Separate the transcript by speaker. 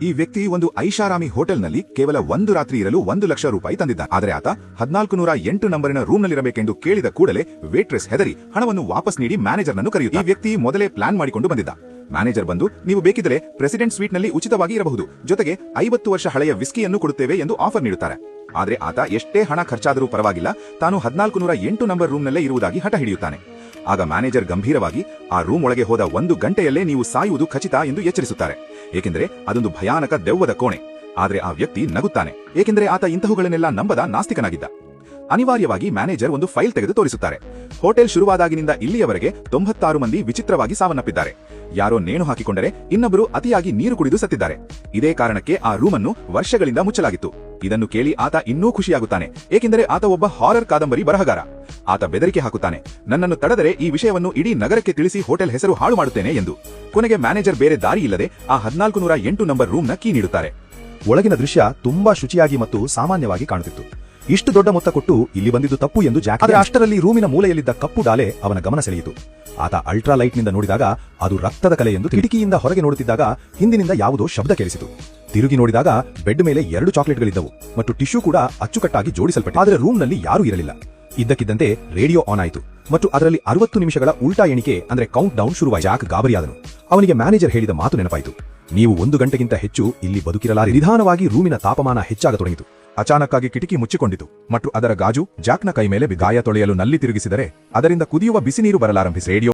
Speaker 1: ಈ ವ್ಯಕ್ತಿ ಒಂದು ಐಷಾರಾಮಿ ಹೋಟೆಲ್ನಲ್ಲಿ ಕೇವಲ ಒಂದು ರಾತ್ರಿ ಇರಲು 1,00,000 ರೂಪಾಯಿ ತಂದಿದ್ದ. ಆದರೆ ಆತ 1408 ನಂಬರಿನ ರೂಮ್ನಲ್ಲಿರಬೇಕೆಂದು ಕೇಳಿದ ಕೂಡಲೇ ವೇಟ್ರೆಸ್ ಹೆದರಿ ಹಣವನ್ನು ವಾಪಸ್ ನೀಡಿ ಮ್ಯಾನೇಜರ್ನನ್ನು ಕರೆಯುತ್ತಾ ಈ ವ್ಯಕ್ತಿ ಮೊದಲೇ ಪ್ಲಾನ್ ಮಾಡಿಕೊಂಡು ಬಂದಿದ್ದ. ಮ್ಯಾನೇಜರ್ ಬಂದು, ನೀವು ಬೇಕಿದ್ದರೆ ಪ್ರೆಸಿಡೆಂಟ್ ಸ್ವೀಟ್ನಲ್ಲಿ ಉಚಿತವಾಗಿ ಇರಬಹುದು, ಜೊತೆಗೆ 50 ವರ್ಷ ಹಳೆಯ ವಿಸ್ಕಿಯನ್ನು ಕೊಡುತ್ತೇವೆ ಎಂದು ಆಫರ್ ನೀಡುತ್ತಾರೆ. ಆದರೆ ಆತ ಎಷ್ಟೇ ಹಣ ಖರ್ಚಾದರೂ ಪರವಾಗಿಲ್ಲ, ತಾನು 1408 ನಂಬರ್ ರೂಮ್ನಲ್ಲೇ ಇರುವುದಾಗಿ ಹಠ ಹಿಡಿಯುತ್ತಾನೆ. ಆಗ ಮ್ಯಾನೇಜರ್ ಗಂಭೀರವಾಗಿ, ಆ ರೂಮ್ ಒಳಗೆ ಹೋದ 1 ಗಂಟೆಯಲ್ಲೇ ನೀವು ಸಾಯುವುದು ಖಚಿತ ಎಂದು ಎಚ್ಚರಿಸುತ್ತಾರೆ. ಏಕೆಂದರೆ ಅದೊಂದು ಭಯಾನಕ ದೆವ್ವದ ಕೋಣೆ. ಆದರೆ ಆ ವ್ಯಕ್ತಿ ನಗುತ್ತಾನೆ, ಏಕೆಂದರೆ ಆತ ಇಂತಹವುಗಳನ್ನೆಲ್ಲ ನಂಬದ ನಾಸ್ತಿಕನಾಗಿದ್ದ. ಅನಿವಾರ್ಯವಾಗಿ ಮ್ಯಾನೇಜರ್ ಒಂದು ಫೈಲ್ ತೆಗೆದು ತೋರಿಸುತ್ತಾರೆ. ಹೋಟೆಲ್ ಶುರುವಾದಾಗಿನಿಂದ ಇಲ್ಲಿಯವರೆಗೆ 96 ಮಂದಿ ವಿಚಿತ್ರವಾಗಿ ಸಾವನ್ನಪ್ಪಿದ್ದಾರೆ. ಯಾರೋ ನೇಣು ಹಾಕಿಕೊಂಡರೆ, ಇನ್ನೊಬ್ಬರು ಅತಿಯಾಗಿ ನೀರು ಕುಡಿದು ಸತ್ತಿದ್ದಾರೆ. ಇದೇ ಕಾರಣಕ್ಕೆ ಆ ರೂಮನ್ನು ವರ್ಷಗಳಿಂದ ಮುಚ್ಚಲಾಗಿತ್ತು. ಇದನ್ನು ಕೇಳಿ ಆತ ಇನ್ನೂ ಖುಷಿಯಾಗುತ್ತಾನೆ, ಏಕೆಂದರೆ ಆತ ಒಬ್ಬ ಹಾರರ್ ಕಾದಂಬರಿ ಬರಹಗಾರ. ಆತ ಬೆದರಿಕೆ ಹಾಕುತ್ತಾನೆ, ನನ್ನನ್ನು ತಡೆದರೆ ಈ ವಿಷಯವನ್ನು ಇಡೀ ನಗರಕ್ಕೆ ತಿಳಿಸಿ ಹೋಟೆಲ್ ಹೆಸರು ಹಾಳು ಮಾಡುತ್ತೇನೆ ಎಂದು. ಕೊನೆಗೆ ಮ್ಯಾನೇಜರ್ ಬೇರೆ ದಾರಿ ಇಲ್ಲದೆ ಆ 1408 ನಂಬರ್ ರೂಮ್ನ ಕೀ ನೀಡುತ್ತಾರೆ.
Speaker 2: ಒಳಗಿನ ದೃಶ್ಯ ತುಂಬಾ ಶುಚಿಯಾಗಿ ಮತ್ತು ಸಾಮಾನ್ಯವಾಗಿ ಕಾಣುತ್ತಿತ್ತು. ಇಷ್ಟು ದೊಡ್ಡ ಮೊತ್ತ ಕೊಟ್ಟು ಇಲ್ಲಿ ಬಂದಿದ್ದು ತಪ್ಪು ಎಂದು ಜಾಕ್. ಆದರೆ ಅಷ್ಟರಲ್ಲಿ ರೂಮಿನ ಮೂಲೆಯಲ್ಲಿದ್ದ ಕಪ್ಪು ಡಾಲೆ ಅವನ ಗಮನ ಸೆಳೆಯಿತು. ಆತ ಅಲ್ಟ್ರಾ ಲೈಟ್ನಿಂದ ನೋಡಿದಾಗ ಅದು ರಕ್ತದ ಕಲೆ ಎಂದು. ಕಿಟಕಿಯಿಂದ ಹೊರಗೆ ನೋಡುತ್ತಿದ್ದಾಗ ಹಿಂದಿನಿಂದ ಯಾವುದೋ ಶಬ್ದ ಕೇಳಿಸಿತು. ತಿರುಗಿ ನೋಡಿದಾಗ ಬೆಡ್ ಮೇಲೆ 2 ಚಾಕ್ಲೇಟ್ಗಳಿದ್ದವು ಮತ್ತು ಟಿಶ್ಯೂ ಕೂಡ ಅಚ್ಚುಕಟ್ಟಾಗಿ ಜೋಡಿಸಲ್ಪಟ್ಟಿತ್ತು. ಆದರೆ ರೂಮ್ನಲ್ಲಿ ಯಾರೂ ಇರಲಿಲ್ಲ. ಇದ್ದಕ್ಕಿದ್ದಂತೆ ರೇಡಿಯೋ ಆನ್ ಆಯಿತು ಮತ್ತು ಅದರಲ್ಲಿ 60 ನಿಮಿಷಗಳ ಉಲ್ಟಾ ಎಣಿಕೆ ಅಂದ್ರೆ ಕೌಂಟ್ ಡೌನ್ ಶುರುವಾಯಿತು. ಜಾಕ್ ಗಾಬರಿಯಾದನು. ಅವನಿಗೆ ಮ್ಯಾನೇಜರ್ ಹೇಳಿದ ಮಾತು ನೆನಪಾಯಿತು, ನೀವು 1 ಗಂಟೆಗಿಂತ ಹೆಚ್ಚು ಇಲ್ಲಿ ಬದುಕಿರಲಾರಿ. ನಿಧಾನವಾಗಿ ರೂಮಿನ ತಾಪಮಾನ ಹೆಚ್ಚಾಗತೊಡಗಿತು.
Speaker 1: ಅಚಾನಕ್ಕಾಗಿ ಕಿಟಕಿ ಮುಚ್ಚಿಕೊಂಡಿತು ಮತ್ತು ಅದರ ಗಾಜು ಜಾಕ್ನ ಕೈ ಮೇಲೆ ಗಾಯ ತೊಳೆಯಲು ನಲ್ಲಿ ತಿರುಗಿಸಿದರೆ ಅದರಿಂದ ಕುದಿಯುವ ಬಿಸಿ ನೀರು ಬರಲಾರಂಭಿಸಿ. ರೇಡಿಯೋ